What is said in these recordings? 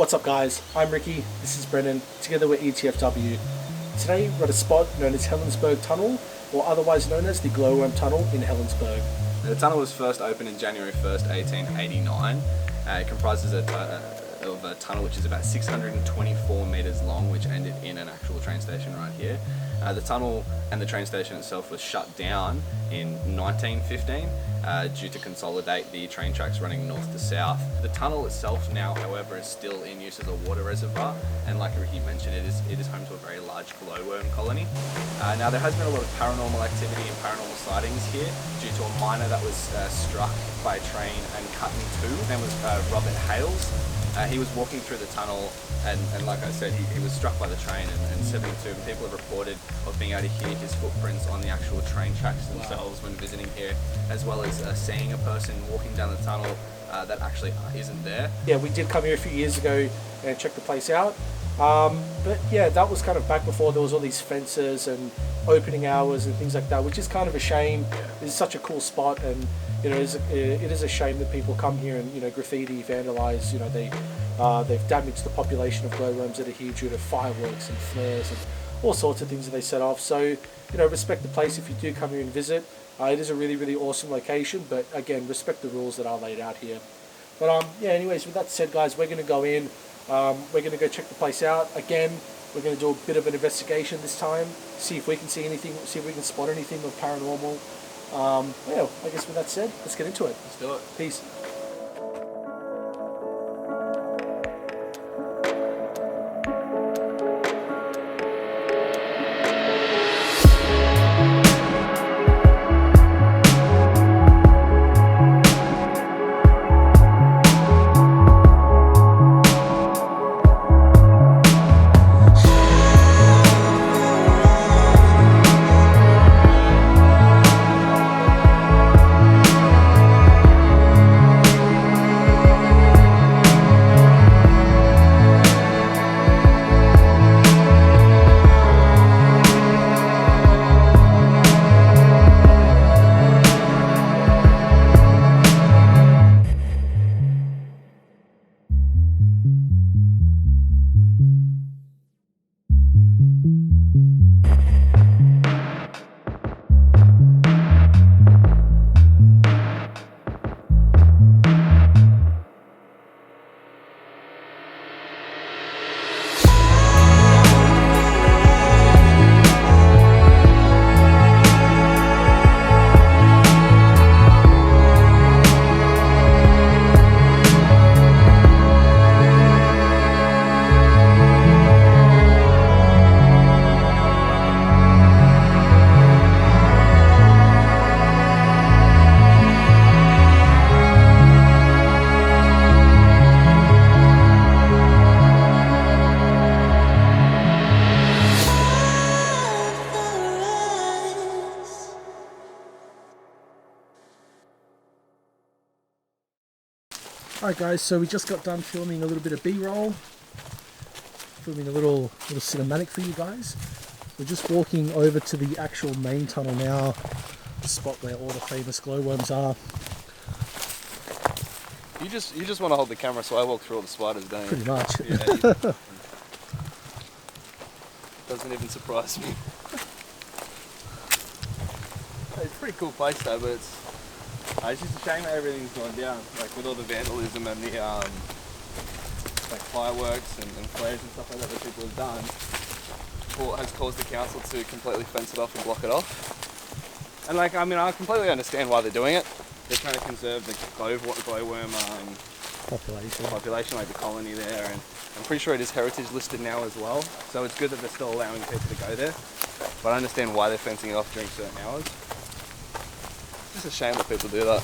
What's up guys, I'm Ricky, this is Brendan, together with ETFW. Today we're at a spot known as Helensburgh Tunnel, or otherwise known as the Glow Worm Tunnel in Helensburgh. The tunnel was first opened in January 1st, 1889. It comprises of a tunnel which is about 624 metres long, which ended in an actual train station right here. The tunnel and the train station itself was shut down in 1915 due to consolidate the train tracks running north to south. The tunnel itself now, however, is still in use as a water reservoir, and like Ricky mentioned, it is home to a very large glowworm colony. Now there has been a lot of paranormal activity and paranormal sightings here due to a miner that was struck by a train and cut in two. His name was Robert Hales. He was walking through the tunnel and like I said, he was struck by the train and 72 people have reported of being able to hear his footprints on the actual train tracks themselves when visiting here, as well as seeing a person walking down the tunnel that actually isn't there. Yeah, we did come here a few years ago and check the place out. But yeah, that was kind of back before there was all these fences and opening hours and things like that, which is kind of a shame. It's such a cool spot, and you know, it is a shame that people come here and, you know, graffiti, vandalize. You know, they've damaged the population of glowworms that are here due to fireworks and flares and all sorts of things that they set off. So, you know, respect the place if you do come here and visit. It is a really, really awesome location, but again, respect the rules that are laid out here. But yeah, anyways, with that said, guys, we're going to go in. We're going to go check the place out. Again, we're going to do a bit of an investigation this time, see if we can see anything, see if we can spot anything of paranormal. Yeah, I guess with that said, let's get into it. Let's do it. Peace. Alright guys, so we just got done filming a little bit of B-roll, filming a little cinematic for you guys. We're just walking over to the actual main tunnel now, the spot where all the famous glowworms are. You just want to hold the camera so I walk through all the spiders, don't you? Pretty much. Yeah, doesn't even surprise me. It's a pretty cool place though, but it's just a shame that everything's gone down, like with all the vandalism and the like fireworks and flares and stuff like that people have done. Has caused the council to completely fence it off and block it off. And like, I mean, I completely understand why they're doing it. They're trying to conserve the glowworm population, like the colony there, and I'm pretty sure it is heritage listed now as well. So it's good that they're still allowing people to go there. But I understand why they're fencing it off during certain hours. It's just a shame that people do that.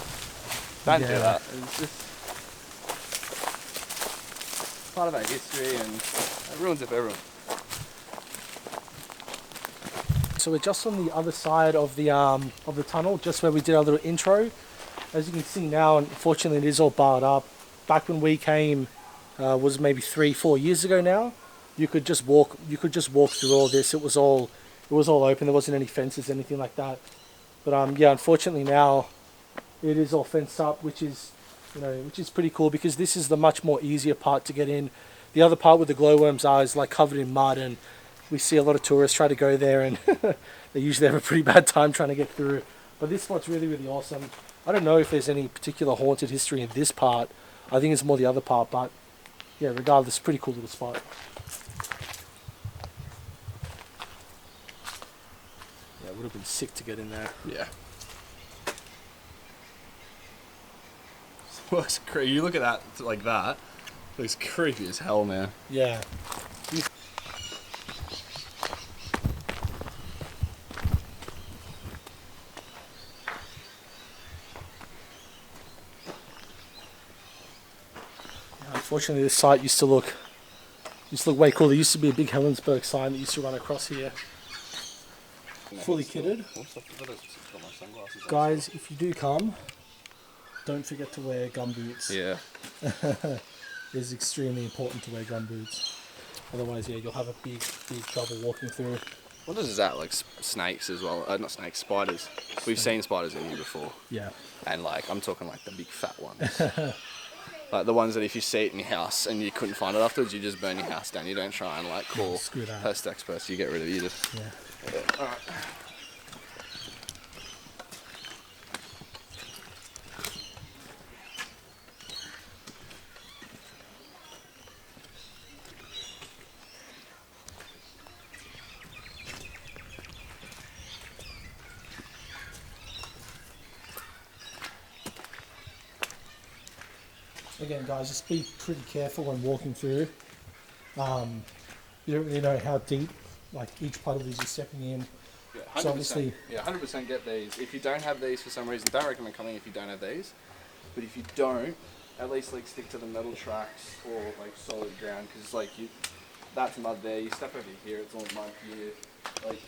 Don't do that. It's just part of our history, and it ruins it for everyone. So we're just on the other side of the tunnel, just where we did our little intro. As you can see now, unfortunately, it is all barred up. Back when we came, was maybe 3-4 years ago now. You could just walk through all this. It was all open. There wasn't any fences, anything like that. But yeah, unfortunately now it is all fenced up, which is pretty cool, because this is the much more easier part to get in. the other part where the glowworms are is like covered in mud, and we see a lot of tourists try to go there, and they usually have a pretty bad time trying to get through. But this spot's really, really awesome. I don't know if there's any particular haunted history in this part. I think it's more the other part, but yeah, regardless, pretty cool little spot. Yeah, it would have been sick to get in there. Yeah. Looks creepy. You look at that like that. Looks creepy as hell, man. Yeah. Unfortunately, this site used to look way cool. There used to be a big Helensburgh sign that used to run across here. Fully kitted. Guys, if you do come, don't forget to wear gumboots. Yeah. It's extremely important to wear gumboots. Otherwise, yeah, you'll have a big trouble walking through. What is that? Like snakes as well? Not snakes, spiders. We've seen spiders in here before. Yeah. And like, I'm talking like the big fat ones. Like the ones that if you see it in your house and you couldn't find it afterwards, you just burn your house down. You don't try and like call pest experts. You get rid of it. You just... Yeah. Yeah. Alright. Again, guys, just be pretty careful when walking through. You don't really know how deep, like each part of these you're stepping in. Yeah, 100%. So obviously, yeah, 100% get these. If you don't have these for some reason, don't recommend coming if you don't have these. But if you don't, at least like stick to the metal tracks or like solid ground, because like that's mud there. You step over here, it's all mud here. Like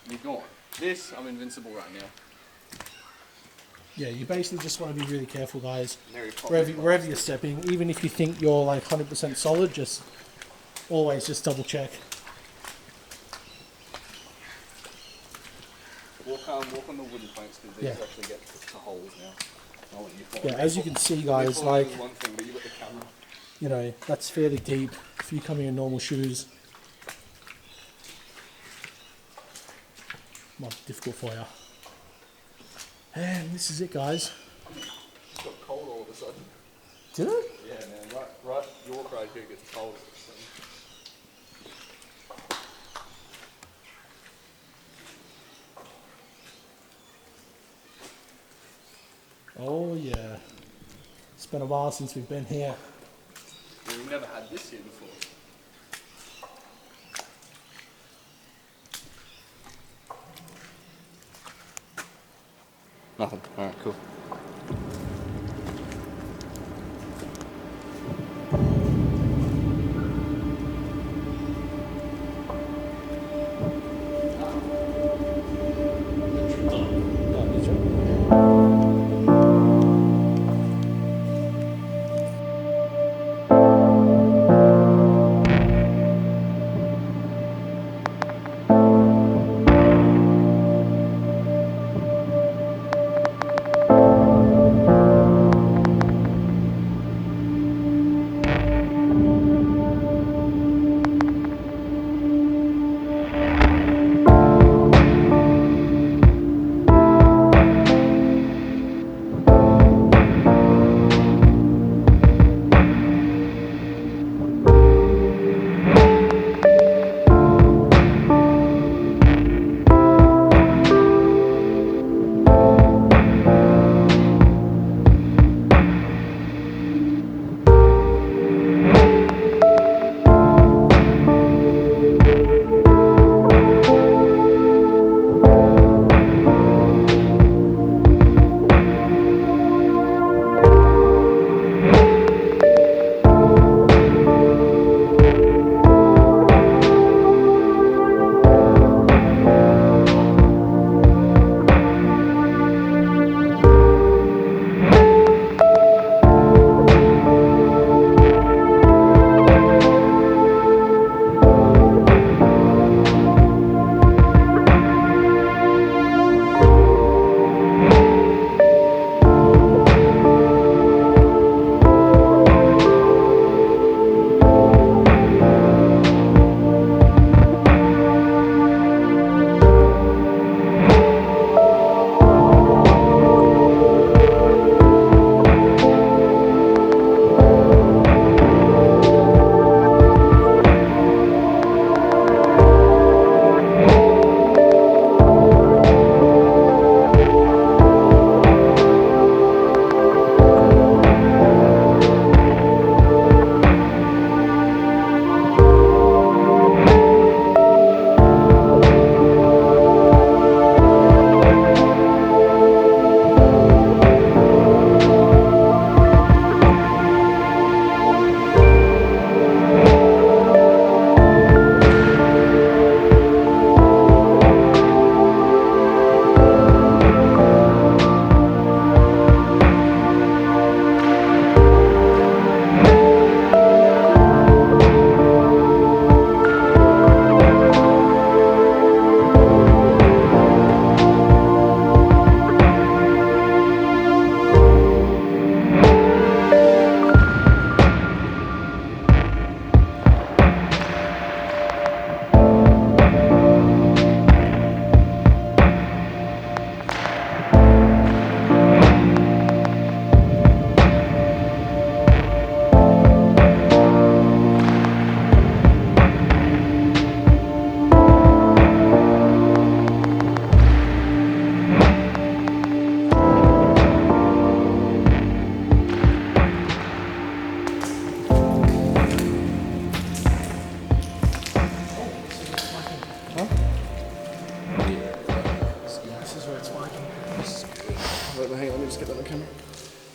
you're gone. This, I'm invincible right now. yeah, you basically just want to be really careful, guys. Wherever you're stepping, even if you think you're like 100% solid, just always just double check. Walk on the wooden planks because these actually get to holes now. Yeah, as you can see, guys, like, one thing, but you got the camera. you know, that's fairly deep if you come in normal shoes. Might be difficult for you. And this is it, guys. It got cold all of a sudden. Did it? Yeah, man. Right. York right here gets cold. Oh yeah. It's been a while since we've been here. Yeah, we've never had this here before. Nothing. Alright, cool.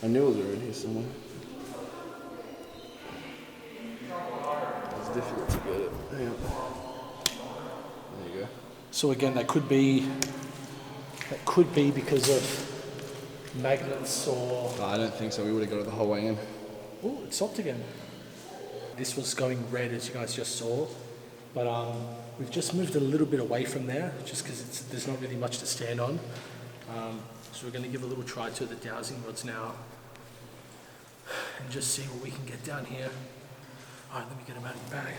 knew it was around here somewhere. It's difficult to get it. Hang on. There you go. So again, that could be because of magnets or... No, I don't think so. We would have got it the whole way in. Oh, it stopped again. This was going red, as you guys just saw, but we've just moved a little bit away from there, just because there's not really much to stand on. So we're going to give a little try to the dowsing rods now, and just see what we can get down here. All right, let me get them out of your bag.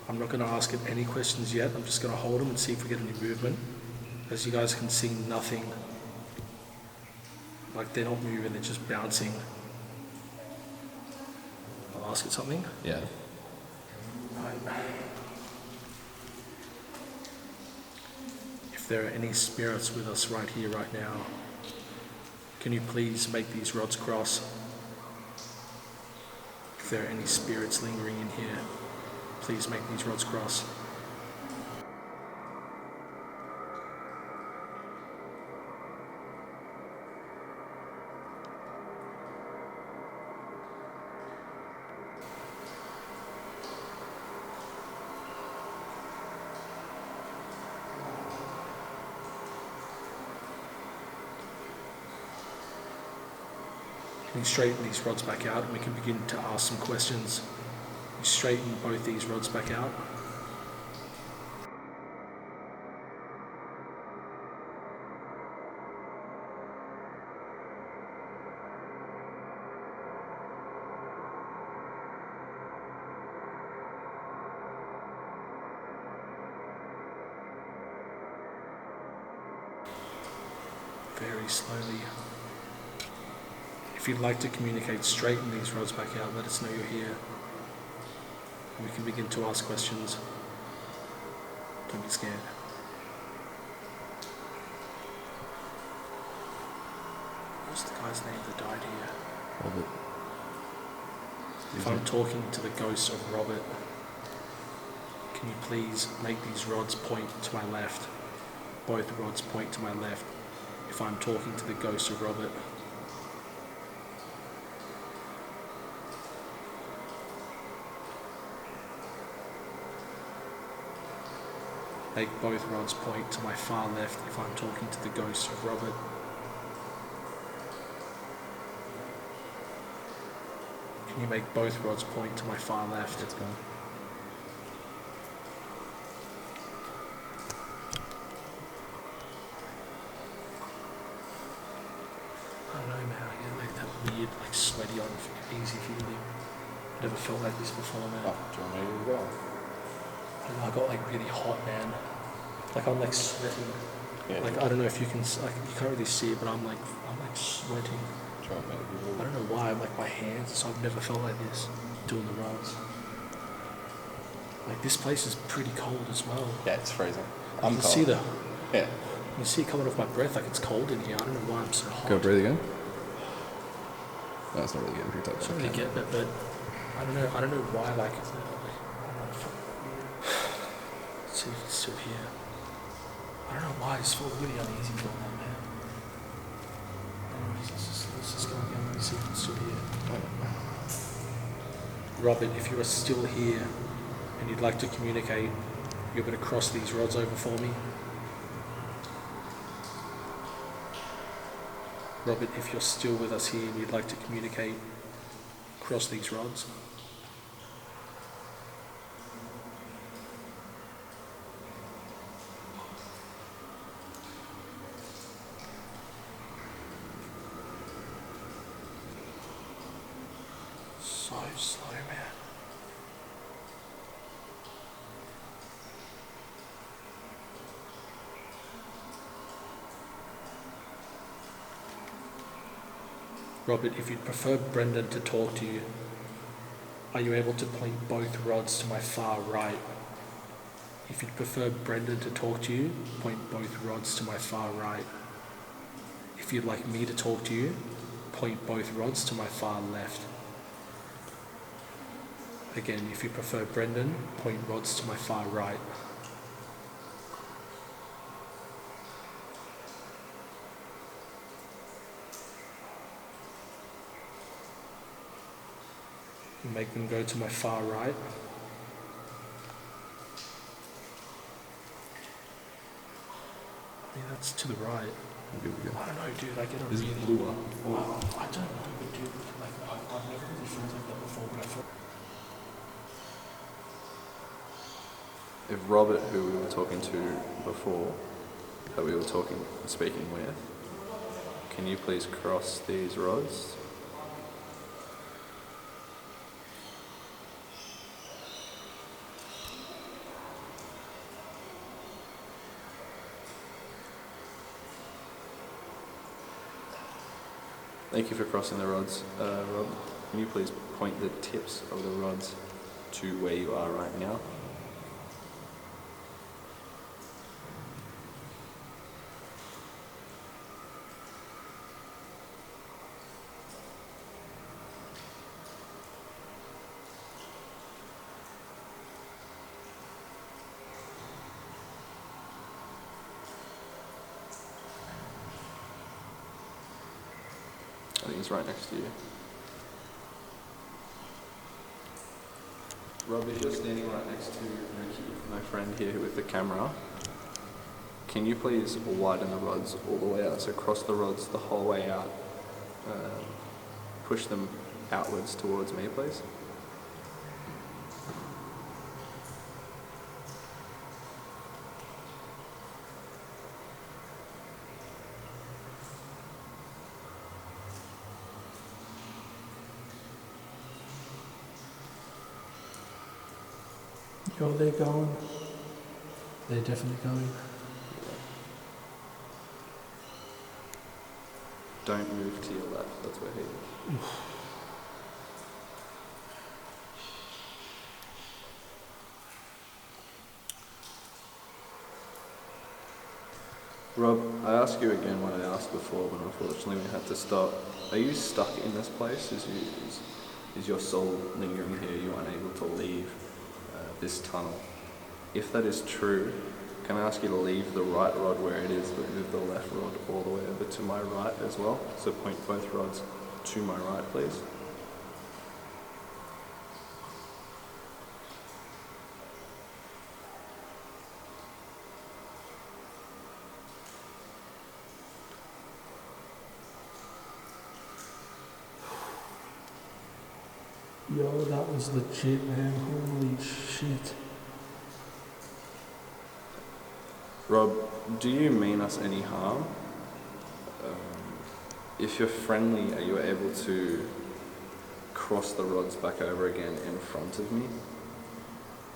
I'm not going to ask it any questions yet. I'm just going to hold them and see if we get any movement. As you guys can see, nothing. Like, they're not moving, they're just bouncing. I'll ask it something. Yeah. Right. If there are any spirits with us right here, right now, can you please make these rods cross? If there are any spirits lingering in here, please make these rods cross. Can you straighten these rods back out and we can begin to ask some questions? You straighten both these rods back out. Very slowly. If you'd like to communicate, straighten these rods back out, let us know you're here. And we can begin to ask questions. Don't be scared. What's the guy's name that died here? Robert. If I'm talking to the ghost of Robert, can you please make these rods point to my left? Both rods point to my left. If I'm talking to the ghost of Robert. Make both rods point to my far left if I'm talking to the ghost of Robert. Can you make both rods point to my far left? Let's go. I don't know, man. I get like that weird, like sweaty, uneasy feeling. Never felt like this before, man. Oh, do you want me to go? I don't know, I got like really hot, man. Like I'm like sweating. Yeah. Like I don't know if you can, like you can't really see it, but I'm like sweating. Try and make it I don't know why. Like my hands. So I've never felt like this doing the rods. Like this place is pretty cold as well. Yeah, it's freezing. You can see the. Yeah. You can see it coming off my breath. Like it's cold in here. I don't know why I'm so hot. Go breathe again. No, it's not really getting picked up. I don't really get it, but I don't know. I don't know why. Like, let's see if it's still here. I don't know why it's feel really uneasy feeling that, man. Anyways, let's just go again and see if it's still here. Robert, if you are still here and you'd like to communicate, you're going to cross these rods over for me. Robert, if you're still with us here and you'd like to communicate, cross these rods. So slow, man. Robert, if you'd prefer Brendan to talk to you, are you able to point both rods to my far right? If you'd prefer Brendan to talk to you, point both rods to my far right. If you'd like me to talk to you, point both rods to my far left. Again, if you prefer Brendan, point rods to my far right. and make them go to my far right. I mean, that's to the right. Here we go. I don't know, dude. I get a Is really... it bluer? I don't know, but dude, like, I've never really felt like that before, but I felt... If Robert, who we were talking to before, that we were speaking with, can you please cross these rods? Thank you for crossing the rods, Rob. Can you please point the tips of the rods to where you are right now? I think it's right next to you. Rob, if you're standing right next to Ricky, my friend here with the camera, can you please widen the rods all the way out? So cross the rods the whole way out. Push them outwards towards me, please. Yo, they're going. They're definitely going. Don't move to your left, that's where he is. Rob, I ask you again what I asked before, but unfortunately we had to stop. Are you stuck in this place? Is your soul lingering here? You're unable to leave this tunnel? If that is true, can I ask you to leave the right rod where it is, but move the left rod all the way over to my right as well? So point both rods to my right, please. Yo, that was legit, man. Holy shit. Rob, do you mean us any harm? If you're friendly, are you able to cross the rods back over again in front of me?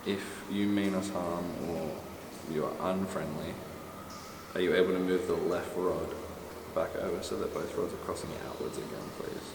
If you mean us harm or you are unfriendly, are you able to move the left rod back over so that both rods are crossing outwards again, please?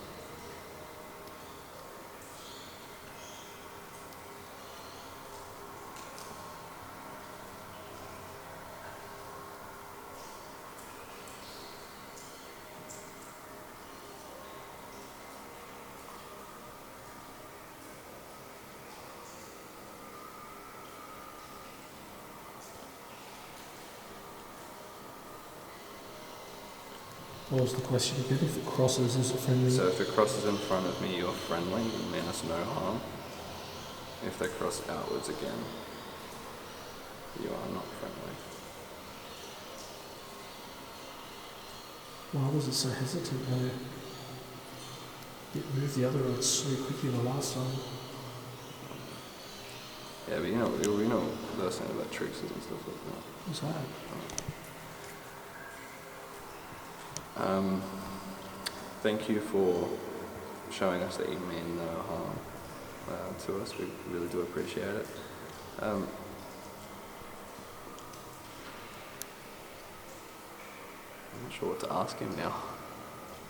What was the question again? If it crosses, is it friendly? So if it crosses in front of me, you're friendly, you mean us no harm. If they cross outwards again, you are not friendly. Why was it so hesitant though? It moved the other rods so quickly the last time. Yeah, but you know they're saying about tricks and stuff like that. What's that? Thank you for showing us that you mean no harm to us. We really do appreciate it. I'm not sure what to ask him now.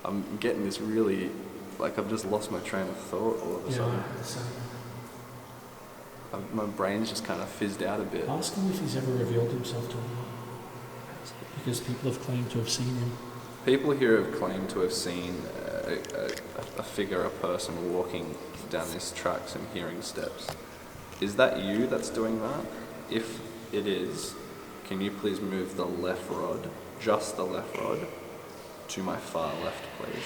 I'm getting this really, like I've just lost my train of thought all of a sudden. My brain's just kind of fizzed out a bit. Ask him if he's ever revealed himself to anyone. Because people have claimed to have seen him. People here have claimed to have seen a figure, a person walking down these tracks and hearing steps. Is that you that's doing that? If it is, can you please move the left rod, just the left rod, to my far left, please?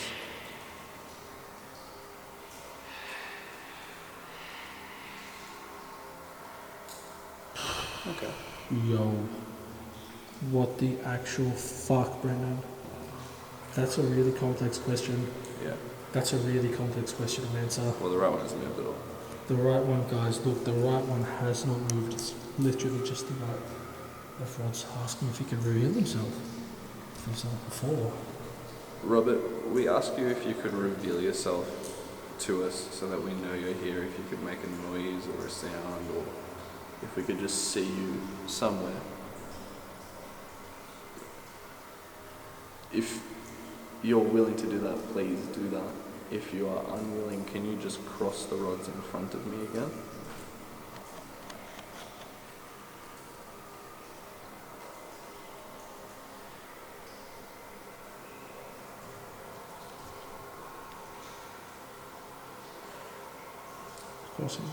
Okay. Yo, what the actual fuck, Brendan? That's a really complex question. Yeah. That's a really complex question to answer. Well, the right one hasn't moved at all. The right one, guys, look, the right one has not moved. It's literally just the right. Everyone's asking if he can reveal himself. If he's not before. Robert, we ask you if you could reveal yourself to us so that we know you're here, if you could make a noise or a sound, or if we could just see you somewhere. If you're willing to do that, please do that. If you are unwilling, can you just cross the rods in front of me again? Crossing.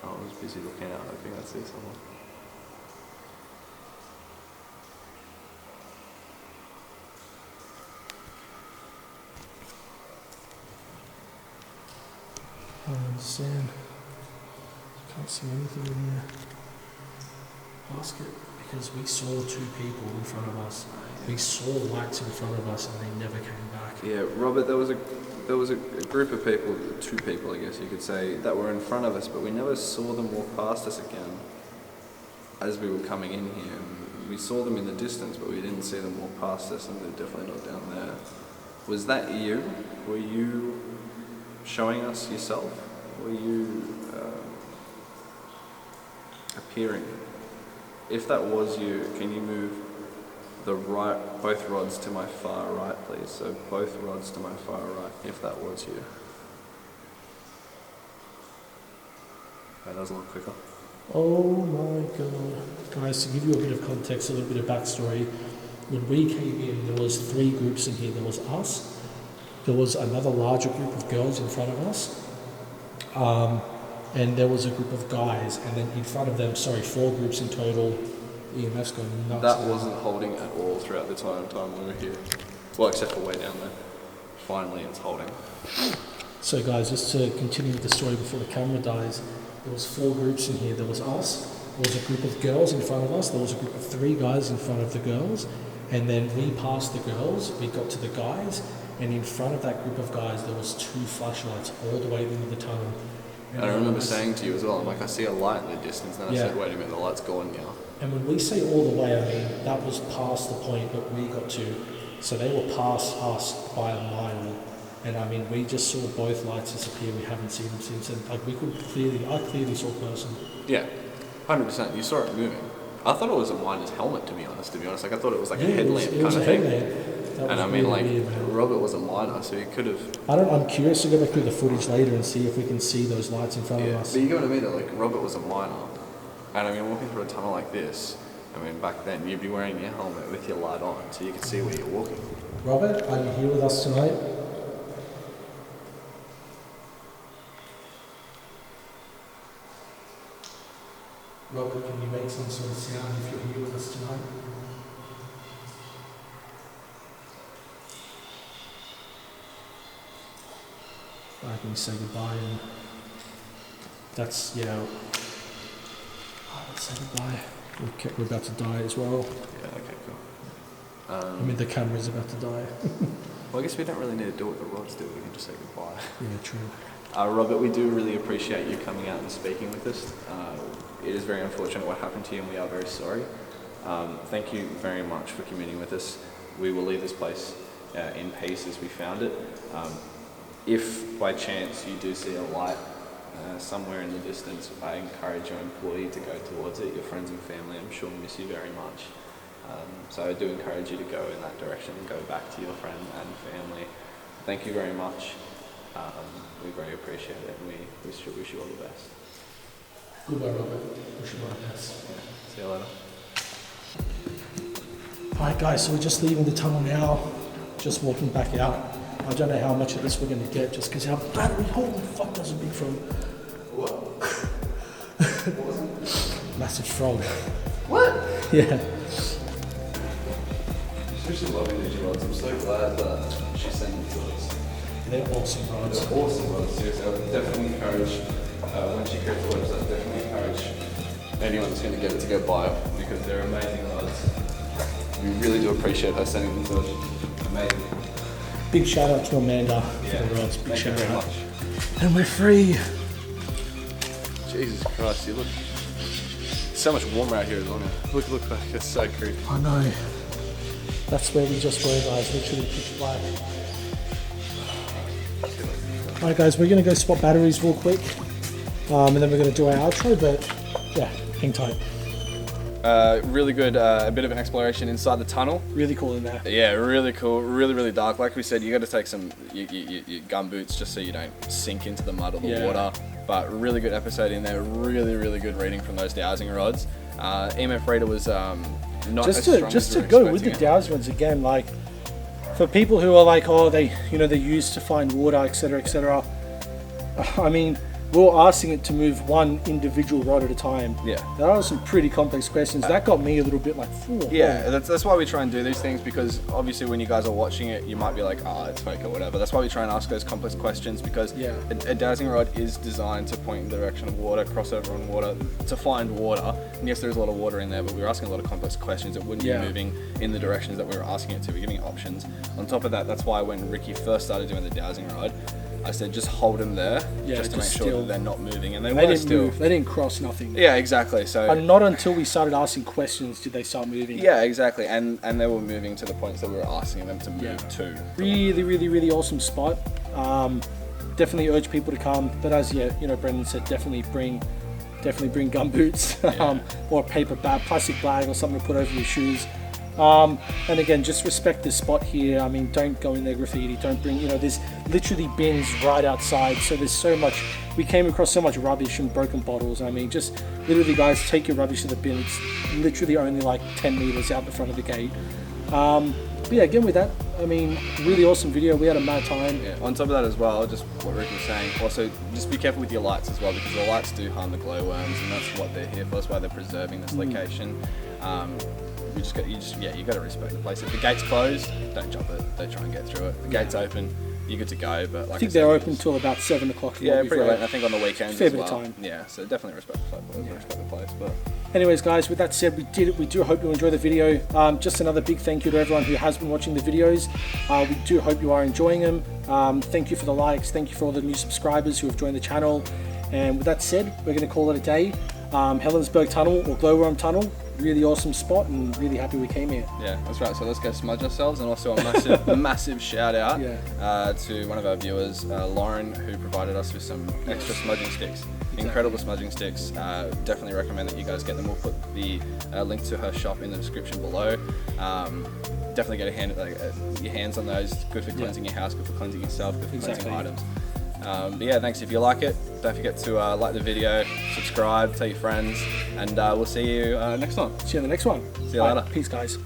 I was busy looking out, I think I see someone. I don't understand. Can't see anything in here. Ask it, because we saw two people in front of us. We saw lights in front of us and they never came back. Yeah, Robert, there was a group of people, two people I guess you could say, that were in front of us, but we never saw them walk past us again as we were coming in here. We saw them in the distance, but we didn't see them walk past us, and they're definitely not down there. Was that you? Were you showing us yourself? Were you appearing? If that was you, can you move both rods to my far right, please? So both rods to my far right, if that was you. Okay, that was a little quicker. Oh my god. Guys, to give you a bit of context, a little bit of backstory, when we came in, there was 3 groups in here. There was us, there was another larger group of girls in front of us, and there was a group of guys, and then in front of them, 4 groups in total. EMF's gone nuts. That wasn't holding at all throughout the time we were here. Well, except for way down there. Finally, it's holding. So guys, just to continue with the story before the camera dies, there was 4 groups in here. There was us, there was a group of girls in front of us, there was a group of 3 guys in front of the girls, and then we passed the girls, we got to the guys, and in front of that group of guys there was 2 flashlights all the way into the tunnel. And I remember saying to you as well, I'm like, I see a light in the distance, and then I Yeah. said, wait a minute, the light's gone now. And when we say all the way, I mean that was past the point that we got to. So they were past us by a mile. And I mean, we just saw both lights disappear. We haven't seen them since. And like I clearly saw a person. Yeah, 100%. You saw it moving. I thought it was a miner's helmet, to be honest. Like, I thought it was like a Yeah, headlamp it was kind of a thing. headlamp. That And I was mean, really like, weird, man. Robert was a miner, so he could have... I'm curious to go back through the footage later and see if we can see those lights in front of Yeah, us. but you get what I mean, though, like, Robert was a miner. And I mean, walking through a tunnel like this, I mean, back then, you'd be wearing your helmet with your light on, so you could see where you're walking. Robert, are you here with us tonight? Robert, can you make some sort of sound if you're here with us tonight? I can say goodbye, and that's, let's say goodbye. We're about to die as well. Yeah, okay, cool. I mean, the camera's about to die. Well, I guess we don't really need to do what the rods do, we can just say goodbye. Yeah, true. Robert, we do really appreciate you coming out and speaking with us. It is very unfortunate what happened to you, and we are very sorry. Thank you very much for communing with us. We will leave this place in peace as we found it. If by chance you do see a light somewhere in the distance, I encourage your employee to go towards it. Your friends and family, I'm sure, miss you very much. So I do encourage you to go in that direction and go back to your friend and family. Thank you very much. We very appreciate it, and we wish you all the best. Goodbye, Robert. Wish you all the best. Yeah. See you later. Alright guys, so we're just leaving the tunnel now, just walking back out. I don't know how much of this we're going to get, just because our battery, holy fuck, does a big frog. What was it? Massive frog. What? Yeah. She's loving these rods. I'm so glad that she's sending to us. They're awesome rods. They're awesome rods, seriously. I would definitely encourage, when she creates the website, definitely encourage anyone that's going to get it to go buy it because they're amazing rods. We really do appreciate her sending them to us. Amazing. Big shout out to Amanda for Yeah. the rods. Big Thank you shout very out. much. And we're free. Jesus Christ, you look so much warmer out here as well now. Look back, it's so creepy. I know. That's where we just were, guys. Literally pitch black. Alright guys, we're gonna go swap batteries real quick. And then we're gonna do our outro, but yeah, hang tight. Really good, a bit of an exploration inside the tunnel. Really cool in there. Yeah, really cool, really dark. Like we said, you got to take some your gum boots just so you don't sink into the mud or the Yeah. water. But really good episode in there. Really good reading from those dowsing rods. EMF reader was not as strong Just as to we were go with the expecting it. dowsing ones again, like for people who are like, oh, they they're used to find water, etc., etc. I mean, we're asking it to move one individual rod at a time. Yeah. That are some pretty complex questions. That got me a little bit like, "Phew." Yeah, that's why we try and do these things, because obviously when you guys are watching it, you might be like, oh, it's fake or whatever. That's why we try and ask those complex questions, because Yeah. a dowsing rod is designed to point in the direction of water, cross over on water, to find water. And yes, there's a lot of water in there, but we're asking a lot of complex questions. It wouldn't Yeah. be moving in the directions that we were asking it to. We're giving it options. On top of that, that's why when Ricky first started doing the dowsing rod, I said just hold them there, Yeah, just to make just sure still. that they're not moving, and they They were didn't still. move. They didn't cross nothing. Yeah, exactly. So. And not until we started asking questions did they start moving. Yeah, exactly, and they were moving to the points that we were asking them to move Yeah. to. Really awesome spot. Definitely urge people to come. But as Brendan said, definitely bring gum boots or a paper bag, plastic bag, or something to put over your shoes. And again, just respect this spot here. I mean, don't go in there graffiti. Don't bring, there's literally bins right outside. So there's so much. We came across so much rubbish and broken bottles. I mean, just literally, guys, take your rubbish to the bin. It's literally only like 10 meters out the front of the gate. But yeah, again with that, I mean, really awesome video. We had a mad time. Yeah. On top of that as well, just what Rick was saying. Also, just be careful with your lights as well, because the lights do harm the glowworms, and that's what they're here for. That's why they're preserving this location. You got to respect the place. If the gate's closed, don't jump it. Don't try and get through it. The gate's open, you're good to go. But like I think said, they're open till about 7 o'clock. Yeah, pretty late. I think on the weekends Fair as bit well. of time. Yeah, so definitely respect the place. But Anyways, guys, with that said, we did it. We do hope you enjoy the video. Just another big thank you to everyone who has been watching the videos. We do hope you are enjoying them. Thank you for the likes. Thank you for all the new subscribers who have joined the channel. And with that said, we're going to call it a day. Helensburgh Tunnel or Glow Worm Tunnel. Really awesome spot, and really happy we came here. yeah, that's right. So let's go smudge ourselves, and also a massive shout out to one of our viewers, Lauren, who provided us with some extra smudging sticks. Incredible smudging sticks. Definitely recommend that you guys get them. We'll put the link to her shop in the description below. Definitely get your hands on those. Good for cleansing your house, good for cleansing yourself, good for cleansing items. But yeah, thanks. If you like it, don't forget to like the video, subscribe, tell your friends, and we'll see you next time. See you in the next one. See you later. Peace, guys.